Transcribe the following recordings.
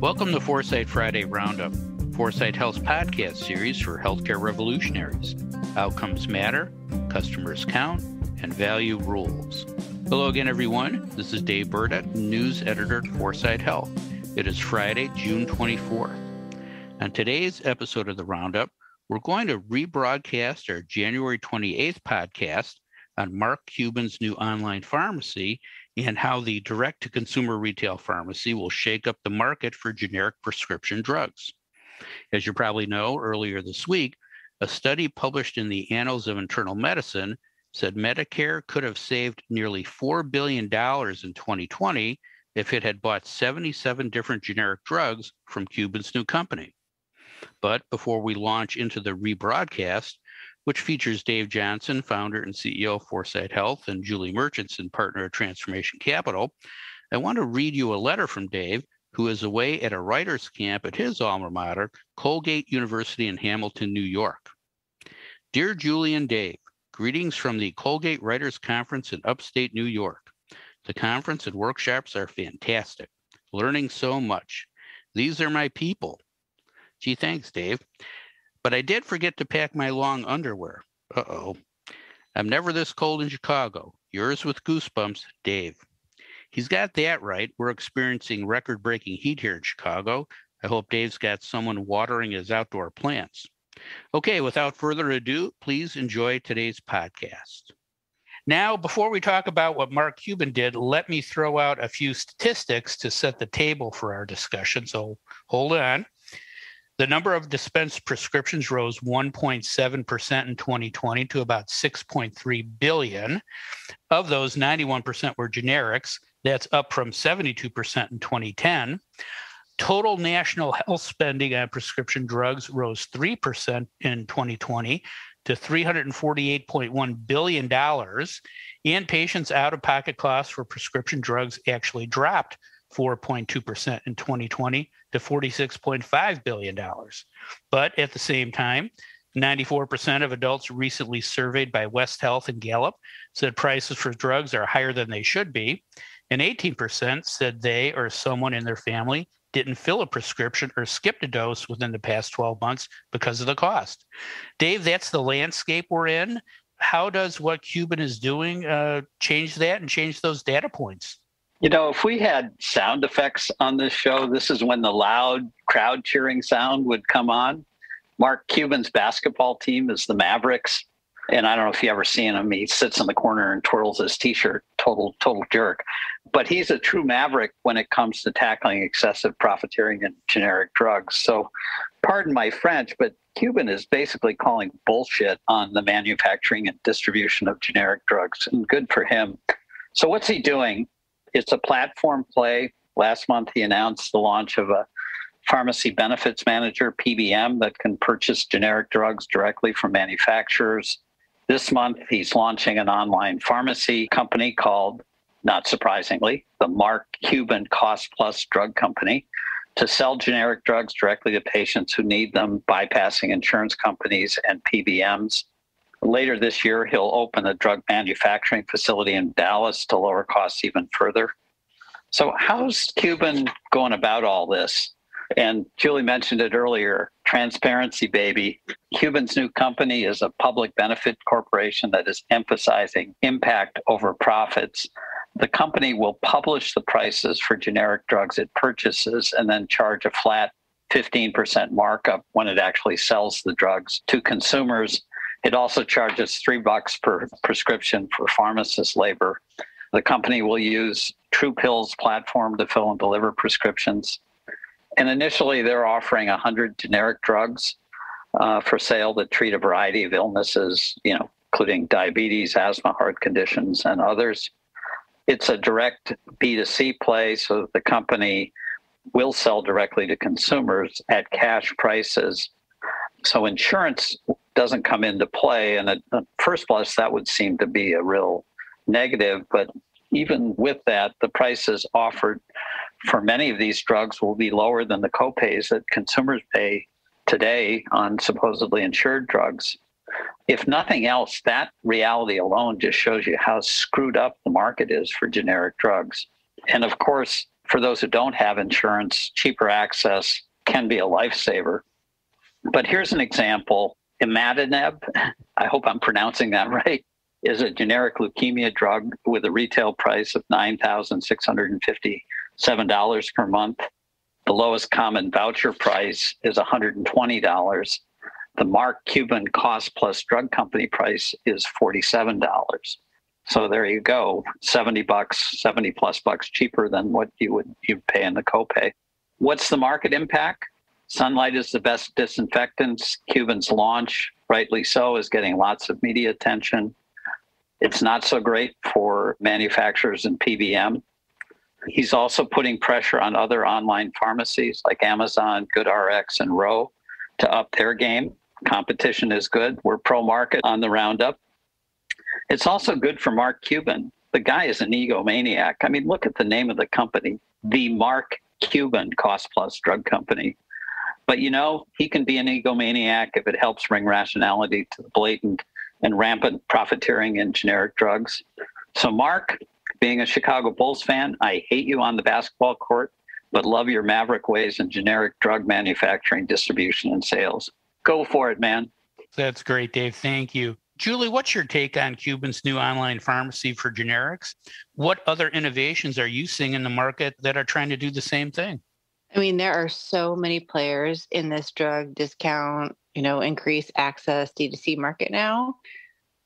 Welcome to 4sight Friday Roundup, 4sight Health's podcast series for healthcare revolutionaries. Outcomes matter, customers count, and value rules. Hello again, everyone. This is Dave Burdett, news editor at 4sight Health. It is Friday, June 24th. On today's episode of the Roundup, we're going to rebroadcast our January 28th podcast on Mark Cuban's new online pharmacy and how the direct-to-consumer retail pharmacy will shake up the market for generic prescription drugs. As you probably know, earlier this week, a study published in the Annals of Internal Medicine said Medicare could have saved nearly $4 billion in 2020 if it had bought 77 different generic drugs from Cuban's new company. But before we launch into the rebroadcast, which features Dave Johnson, founder and CEO of 4sight Health, and Julie Murchison, partner at Transformation Capital, I want to read you a letter from Dave, who is away at a writer's camp at his alma mater, Colgate University in Hamilton, New York. Dear Julie and Dave, greetings from the Colgate Writers Conference in upstate New York. The conference and workshops are fantastic. Learning so much. These are my people. Gee, thanks, Dave. But I did forget to pack my long underwear. Uh-oh. I'm never this cold in Chicago. Yours with goosebumps, Dave. He's got that right. We're experiencing record-breaking heat here in Chicago. I hope Dave's got someone watering his outdoor plants. Okay, without further ado, please enjoy today's podcast. Now, before we talk about what Mark Cuban did, let me throw out a few statistics to set the table for our discussion. So hold on. The number of dispensed prescriptions rose 1.7% in 2020 to about 6.3 billion. Of those, 91% were generics. That's up from 72% in 2010. Total national health spending on prescription drugs rose 3% in 2020 to $348.1 billion. And patients' out-of-pocket costs for prescription drugs actually dropped 4.2% in 2020 to $46.5 billion. But at the same time, 94% of adults recently surveyed by West Health and Gallup said prices for drugs are higher than they should be. And 18% said they or someone in their family didn't fill a prescription or skipped a dose within the past 12 months because of the cost. Dave, that's the landscape we're in. How does what Cuban is doing change that and change those data points? You know, if we had sound effects on this show, this is when the loud crowd cheering sound would come on. Mark Cuban's basketball team is the Mavericks. And I don't know if you ever seen him. He sits in the corner and twirls his T-shirt, total jerk. But he's a true maverick when it comes to tackling excessive profiteering in generic drugs. So pardon my French, but Cuban is basically calling bullshit on the manufacturing and distribution of generic drugs. And good for him. So what's he doing? It's a platform play. Last month, he announced the launch of a pharmacy benefits manager, PBM, that can purchase generic drugs directly from manufacturers. This month, he's launching an online pharmacy company called, not surprisingly, the Mark Cuban Cost Plus Drug Company, to sell generic drugs directly to patients who need them, bypassing insurance companies and PBMs. Later this year, he'll open a drug manufacturing facility in Dallas to lower costs even further. So how's Cuban going about all this? And Julie mentioned it earlier, transparency, baby. Cuban's new company is a public benefit corporation that is emphasizing impact over profits. The company will publish the prices for generic drugs it purchases and then charge a flat 15% markup when it actually sells the drugs to consumers. It also charges $3 per prescription for pharmacist labor. The company will use TruePill's platform to fill and deliver prescriptions. And initially, they're offering 100 generic drugs for sale that treat a variety of illnesses, including diabetes, asthma, heart conditions, and others. It's a direct B2C play, so the company will sell directly to consumers at cash prices. So insurance doesn't come into play. And at first blush, that would seem to be a real negative. But even with that, the prices offered for many of these drugs will be lower than the copays that consumers pay today on supposedly insured drugs. If nothing else, that reality alone just shows you how screwed up the market is for generic drugs. And of course, for those who don't have insurance, cheaper access can be a lifesaver. But here's an example. Imatinib, I hope I'm pronouncing that right, is a generic leukemia drug with a retail price of $9,657 per month. The lowest common voucher price is $120. The Mark Cuban cost plus drug company price is $47. So there you go, $70, 70 plus bucks cheaper than what you'd pay in the copay. What's the market impact? Sunlight is the best disinfectant. Cuban's launch, rightly so, is getting lots of media attention. It's not so great for manufacturers and PBM. He's also putting pressure on other online pharmacies like Amazon, GoodRx, and Ro to up their game. Competition is good. We're pro-market on the Roundup. It's also good for Mark Cuban. The guy is an egomaniac. I mean, look at the name of the company, the Mark Cuban Cost Plus Drug Company. But, he can be an egomaniac if it helps bring rationality to the blatant and rampant profiteering in generic drugs. So, Mark, being a Chicago Bulls fan, I hate you on the basketball court, but love your maverick ways in generic drug manufacturing, distribution, and sales. Go for it, man. That's great, Dave. Thank you. Julie, what's your take on Cuban's new online pharmacy for generics? What other innovations are you seeing in the market that are trying to do the same thing? I mean, there are so many players in this drug discount, increase access D2C market now.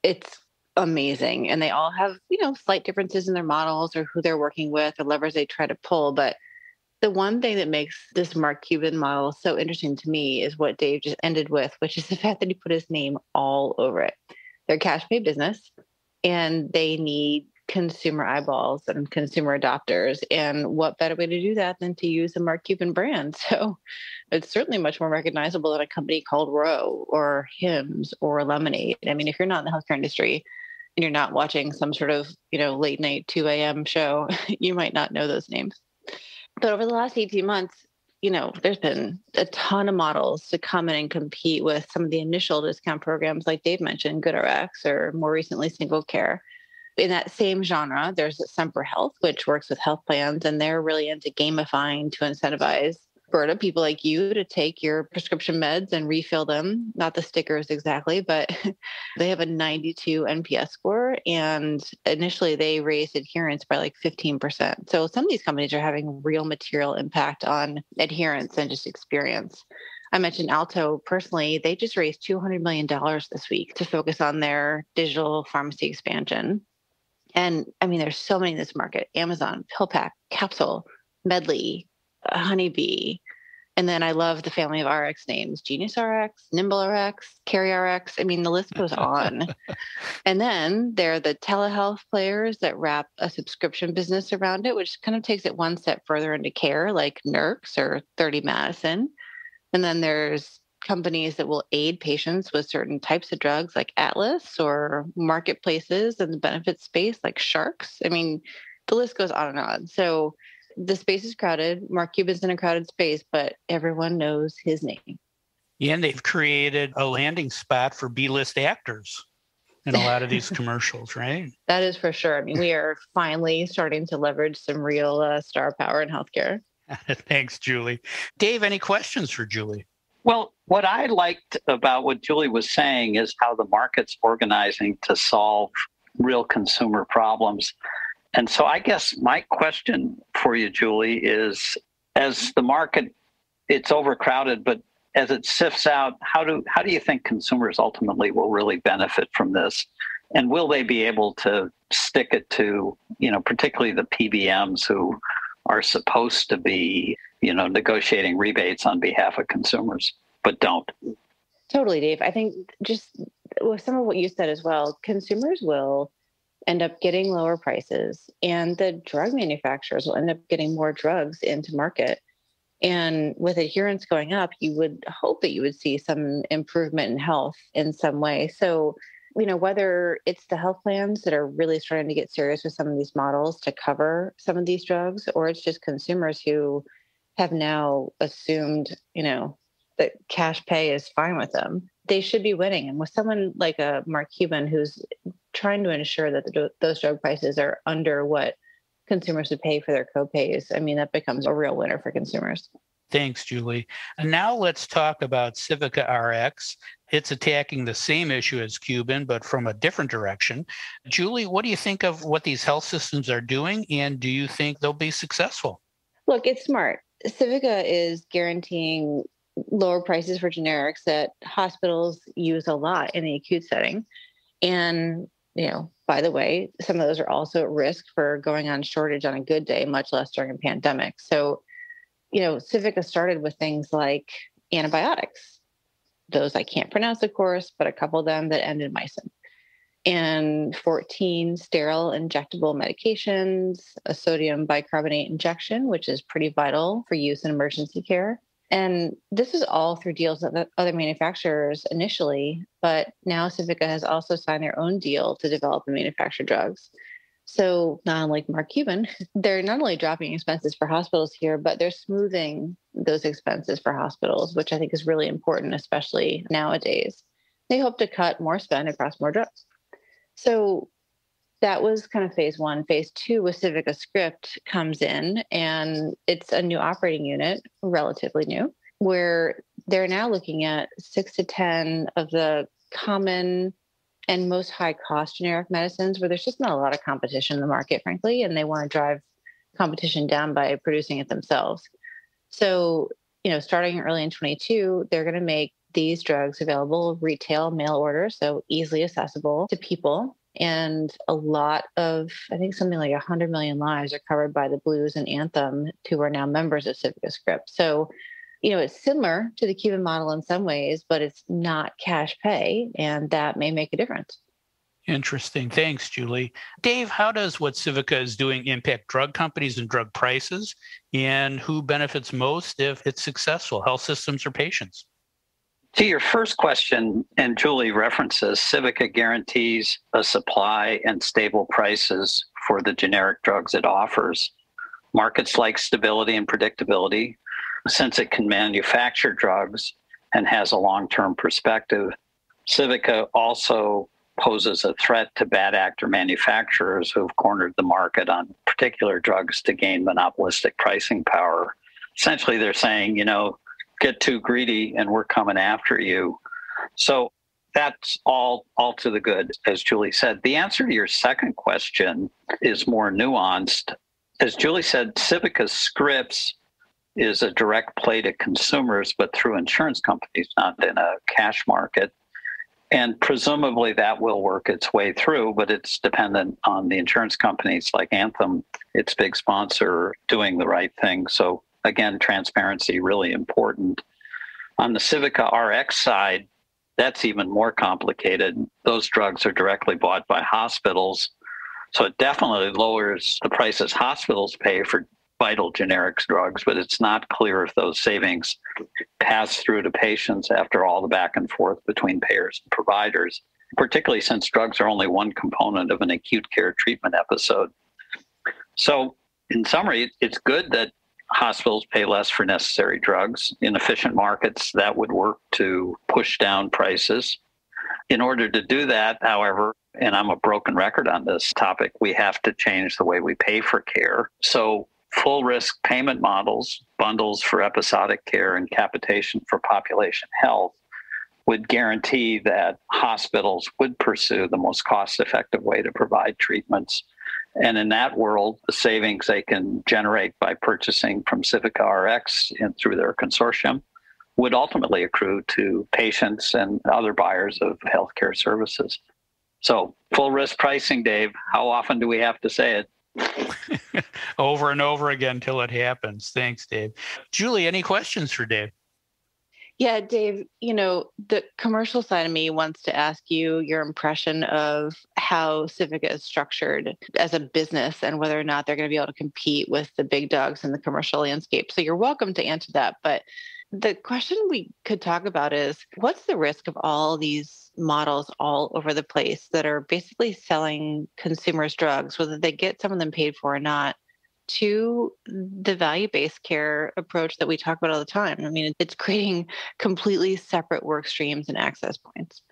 It's amazing. And they all have, slight differences in their models or who they're working with or levers they try to pull. But the one thing that makes this Mark Cuban model so interesting to me is what Dave just ended with, which is the fact that he put his name all over it. They're a cash pay business and they need consumer eyeballs and consumer adopters. And what better way to do that than to use the Mark Cuban brand? So it's certainly much more recognizable than a company called Ro or Hims or Lemonade. I mean, if you're not in the healthcare industry and you're not watching some sort of, late night 2 a.m. show, you might not know those names. But over the last 18 months, there's been a ton of models to come in and compete with some of the initial discount programs, like Dave mentioned, GoodRx, or more recently, Single Care. In that same genre, there's Semper Health, which works with health plans, and they're really into gamifying to incentivize Berta, people like you, to take your prescription meds and refill them. Not the stickers exactly, but they have a 92 NPS score. And initially they raised adherence by like 15%. So some of these companies are having real material impact on adherence and just experience. I mentioned Alto personally, they just raised $200 million this week to focus on their digital pharmacy expansion. And I mean, there's so many in this market: Amazon, PillPack, Capsule, Medley, Honeybee. And then I love the family of RX names: Genius RX, Nimble RX, Carry RX. I mean, the list goes on. And then there are the telehealth players that wrap a subscription business around it, which kind of takes it one step further into care, like Nurx or 30 Madison. And then there's companies that will aid patients with certain types of drugs like Atlas, or marketplaces in the benefit space like Sharks. I mean, the list goes on and on. So the space is crowded. Mark Cuban's in a crowded space, but everyone knows his name. Yeah, and they've created a landing spot for B-list actors in a lot of these commercials, right? That is for sure. I mean, we are finally starting to leverage some real star power in healthcare. Thanks, Julie. Dave, any questions for Julie? Well, what I liked about what Julie was saying is how the market's organizing to solve real consumer problems. And so I guess my question for you, Julie, is, as the market, it's overcrowded, but as it sifts out, how do you think consumers ultimately will really benefit from this? And will they be able to stick it to, particularly the PBMs who are supposed to be, negotiating rebates on behalf of consumers, but don't? Totally, Dave. I think just with some of what you said as well, consumers will end up getting lower prices, and the drug manufacturers will end up getting more drugs into market. And with adherence going up, you would hope that you would see some improvement in health in some way. So, whether it's the health plans that are really starting to get serious with some of these models to cover some of these drugs, or it's just consumers who have now assumed, that cash pay is fine with them, they should be winning. And with someone like a Mark Cuban, who's trying to ensure that those drug prices are under what consumers to pay for their copays, I mean, that becomes a real winner for consumers. Thanks, Julie. And now let's talk about Civica Rx. It's attacking the same issue as Cuban, but from a different direction. Julie, what do you think of what these health systems are doing, and do you think they'll be successful? Look, it's smart. Civica is guaranteeing lower prices for generics that hospitals use a lot in the acute setting. And, by the way, some of those are also at risk for going on shortage on a good day, much less during a pandemic. So, Civica started with things like antibiotics. Those I can't pronounce, of course, but a couple of them that end in mycin. And 14 sterile injectable medications, a sodium bicarbonate injection, which is pretty vital for use in emergency care. And this is all through deals with other manufacturers initially, but now Civica has also signed their own deal to develop and manufacture drugs. So not unlike Mark Cuban, they're not only dropping expenses for hospitals here, but they're smoothing those expenses for hospitals, which I think is really important, especially nowadays. They hope to cut more spend across more drugs. So that was kind of phase one. Phase two with Civica Script comes in, and it's a new operating unit, relatively new, where they're now looking at 6 to 10 of the common and most high cost generic medicines where there's just not a lot of competition in the market, frankly, and they want to drive competition down by producing it themselves. So, starting early in 22, they're going to make these drugs available retail mail order, so easily accessible to people. And a lot of, I think something like 100 million lives are covered by the Blues and Anthem, who are now members of Civica Script. So, it's similar to the Cuban model in some ways, but it's not cash pay, and that may make a difference. Interesting. Thanks, Julie. Dave, how does what Civica is doing impact drug companies and drug prices, and who benefits most if it's successful, health systems or patients? To your first question, and Julie references, Civica guarantees a supply and stable prices for the generic drugs it offers. Markets like stability and predictability. Since it can manufacture drugs and has a long-term perspective, Civica also poses a threat to bad actor manufacturers who have cornered the market on particular drugs to gain monopolistic pricing power. Essentially, they're saying, get too greedy and we're coming after you. So that's all to the good, as Julie said. The answer to your second question is more nuanced. As Julie said, Civica Scripts is a direct play to consumers, but through insurance companies, not in a cash market. And presumably that will work its way through, but it's dependent on the insurance companies like Anthem, its big sponsor, doing the right thing. So again, transparency, really important. On the Civica Rx side, that's even more complicated. Those drugs are directly bought by hospitals. So it definitely lowers the prices hospitals pay for vital generics drugs, but it's not clear if those savings pass through to patients after all the back and forth between payers and providers, particularly since drugs are only one component of an acute care treatment episode. So in summary, it's good that hospitals pay less for necessary drugs. In efficient markets, that would work to push down prices. In order to do that, however, and I'm a broken record on this topic, we have to change the way we pay for care. So full risk payment models, bundles for episodic care, and capitation for population health would guarantee that hospitals would pursue the most cost-effective way to provide treatments. And in that world, the savings they can generate by purchasing from Civica Rx and through their consortium would ultimately accrue to patients and other buyers of healthcare services. So full risk pricing, Dave, how often do we have to say it? Over and over again till it happens. Thanks, Dave. Julie, any questions for Dave? Yeah, Dave, the commercial side of me wants to ask you your impression of how Civica is structured as a business and whether or not they're going to be able to compete with the big dogs in the commercial landscape. So you're welcome to answer that. But the question we could talk about is, what's the risk of all these models all over the place that are basically selling consumers drugs, whether they get some of them paid for or not, to the value-based care approach that we talk about all the time? I mean, it's creating completely separate work streams and access points.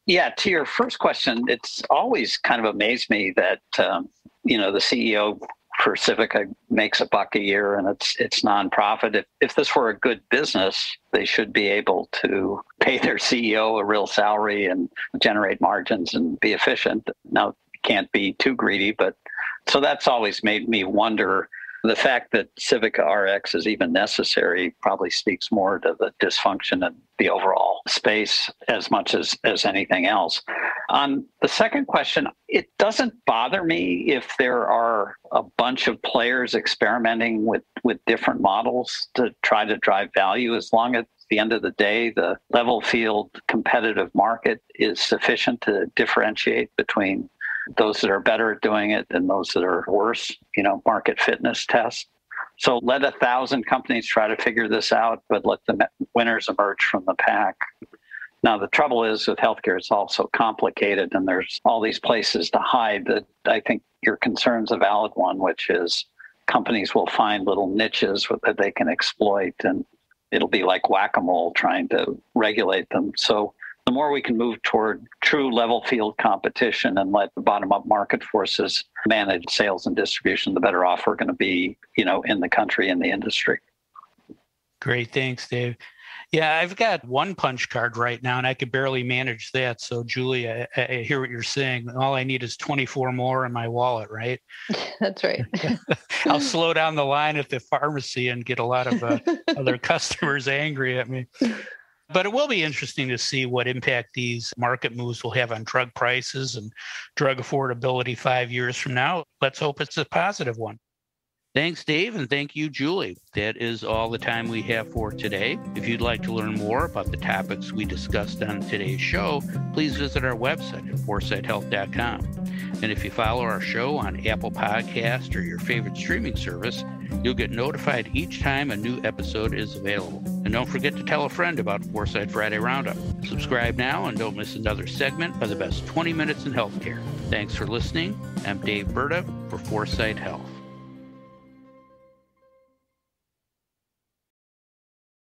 Yeah, to your first question, it's always kind of amazed me that, the CEO for Civica makes $1 a year and it's nonprofit. If this were a good business, they should be able to pay their CEO a real salary and generate margins and be efficient. Now, can't be too greedy, but so that's always made me wonder. The fact that Civica Rx is even necessary probably speaks more to the dysfunction in the overall space as much as anything else. On the second question, it doesn't bother me if there are a bunch of players experimenting with different models to try to drive value, as long as at the end of the day, the level field competitive market is sufficient to differentiate between those that are better at doing it and those that are worse, market fitness test. So let 1,000 companies try to figure this out, but let the winners emerge from the pack. Now, the trouble is with healthcare, it's also complicated and there's all these places to hide. That I think your concern's a valid one, which is companies will find little niches that they can exploit, and it'll be like whack-a-mole trying to regulate them. So the more we can move toward true level field competition and let the bottom-up market forces manage sales and distribution, the better off we're going to be, in the country and the industry. Great. Thanks, Dave. Yeah, I've got one punch card right now, and I could barely manage that. So, Julie, I hear what you're saying. All I need is 24 more in my wallet, right? That's right. I'll slow down the line at the pharmacy and get a lot of other customers angry at me. But it will be interesting to see what impact these market moves will have on drug prices and drug affordability 5 years from now. Let's hope it's a positive one. Thanks, Dave, and thank you, Julie. That is all the time we have for today. If you'd like to learn more about the topics we discussed on today's show, please visit our website at 4sighthealth.com. And if you follow our show on Apple Podcast or your favorite streaming service, you'll get notified each time a new episode is available. And don't forget to tell a friend about 4sight Friday Roundup. Subscribe now and don't miss another segment of the best 20 minutes in healthcare. Thanks for listening. I'm Dave Burda for 4sight Health.